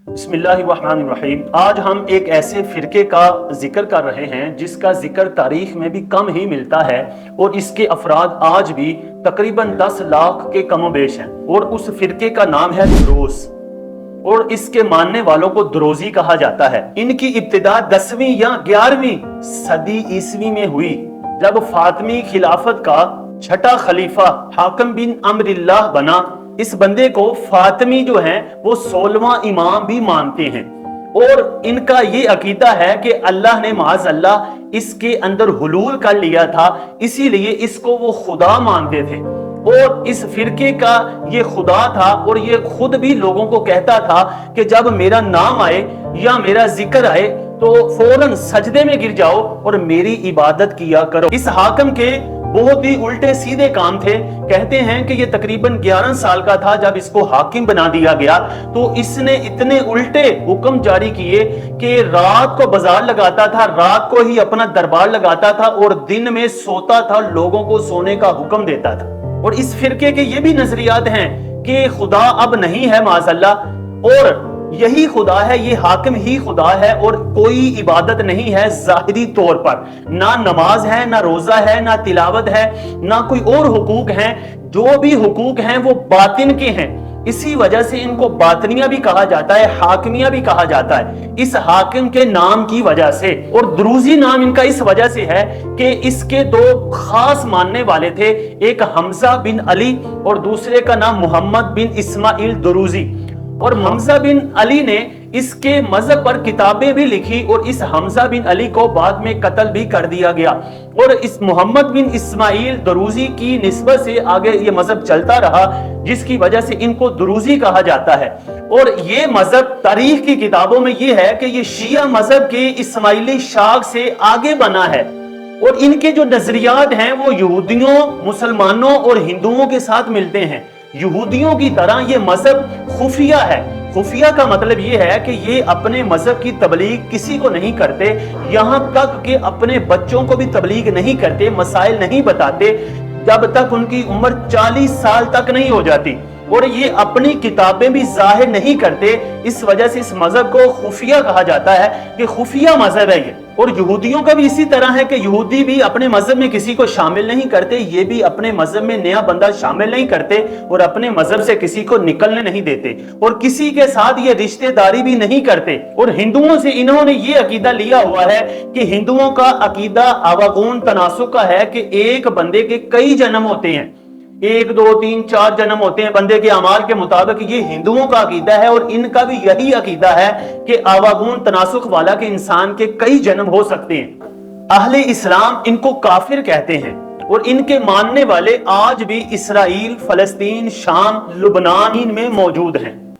بسم اللہ الرحمن الرحیم۔ آج ہم ایک ایسے فرقے کا ذکر کر رہے ہیں جس کا ذکر تاریخ میں بھی کم ہی ملتا ہے اور اس کے افراد آج بھی تقریباً 10 لاکھ کے کم و بیش ہیں، اور اس فرقے کا نام ہے دروز، اور اس کے ماننے والوں کو دروزی کہا جاتا ہے۔ ان کی ابتدا 10ویں یا 11ویں صدی عیسوی میں ہوئی، جب فاطمی خلافت کا چھٹا خلیفہ حاکم بن امر اللہ بنا۔ اس بندے کو فاطمی جو ہیں وہ 16واں امام بھی مانتے ہیں، اور ان کا یہ عقیدہ ہے کہ اللہ نے معاذ اللہ اس کے اندر حلول کر لیا تھا، اسی لیے اس کو وہ خدا مانتے تھے، اور اس فرقے کا یہ خدا تھا، اور یہ خود بھی لوگوں کو کہتا تھا کہ جب میرا نام آئے یا میرا ذکر آئے تو فوراً سجدے میں گر جاؤ اور میری عبادت کیا کرو۔ اس حاکم کے بہت ہی الٹے سیدھے کام تھے۔ کہتے ہیں کہ یہ تقریباً 11 سال کا تھا جب اس کو حاکم بنا دیا گیا، تو اس نے اتنے الٹے حکم جاری کیے کہ رات کو بازار لگاتا تھا، رات کو ہی اپنا دربار لگاتا تھا، اور دن میں سوتا تھا، لوگوں کو سونے کا حکم دیتا تھا۔ اور اس فرقے کے یہ بھی نظریات ہیں کہ خدا اب نہیں ہے معاذ اللہ، اور یہی خدا ہے، یہ حاکم ہی خدا ہے، اور کوئی عبادت نہیں ہے ظاہری طور پر، نہ نماز ہے، نہ روزہ ہے، نہ تلاوت ہے، نہ کوئی اور حقوق ہیں۔ جو بھی حقوق ہیں وہ باطن کے ہیں، اسی وجہ سے ان کو باطنیہ بھی کہا جاتا ہے، حاکمیہ بھی کہا جاتا ہے، اس حاکم کے نام کی وجہ سے۔ اور دروزی نام ان کا اس وجہ سے ہے کہ اس کے دو خاص ماننے والے تھے، ایک حمزہ بن علی اور دوسرے کا نام محمد بن اسماعیل دروزی۔ اور حمزہ بن علی نے اس کے مذہب پر کتابیں بھی لکھی، اور اس حمزہ بن علی کو بعد میں قتل بھی کر دیا گیا، اور اس محمد بن اسماعیل دروزی کی نسبت سے آگے یہ مذہب چلتا رہا، جس کی وجہ سے ان کو دروزی کہا جاتا ہے۔ اور یہ مذہب تاریخ کی کتابوں میں یہ ہے کہ یہ شیعہ مذہب کے اسماعیلی شاخ سے آگے بنا ہے، اور ان کے جو نظریات ہیں وہ یہودیوں، مسلمانوں اور ہندوؤں کے ساتھ ملتے ہیں۔ یہودیوں کی طرح یہ مذہب خفیہ ہے۔ خفیہ کا مطلب یہ ہے کہ یہ اپنے مذہب کی تبلیغ کسی کو نہیں کرتے، یہاں تک کہ اپنے بچوں کو بھی تبلیغ نہیں کرتے، مسائل نہیں بتاتے جب تک ان کی عمر 40 سال تک نہیں ہو جاتی، اور یہ اپنی کتابیں بھی ظاہر نہیں کرتے۔ اس وجہ سے اس مذہب کو خفیہ کہا جاتا ہے کہ خفیہ مذہب ہے یہ۔ اور یہودیوں کا بھی اسی طرح ہے کہ یہودی بھی اپنے مذہب میں کسی کو شامل نہیں کرتے، یہ بھی اپنے مذہب میں نیا بندہ شامل نہیں کرتے، اور اپنے مذہب سے کسی کو نکلنے نہیں دیتے، اور کسی کے ساتھ یہ رشتہ داری بھی نہیں کرتے۔ اور ہندوؤں سے انہوں نے یہ عقیدہ لیا ہوا ہے کہ ہندوؤں کا عقیدہ آواگون تناسخ کا ہے کہ ایک بندے کے کئی جنم ہوتے ہیں، 1 2 3 4 جنم ہوتے ہیں بندے کے اعمال کے مطابق۔ یہ ہندوؤں کا عقیدہ ہے، اور ان کا بھی یہی عقیدہ ہے کہ آواگون تناسخ والا کہ انسان کے کئی جنم ہو سکتے ہیں۔ اہل اسلام ان کو کافر کہتے ہیں، اور ان کے ماننے والے آج بھی اسرائیل، فلسطین، شام، لبنان میں موجود ہیں۔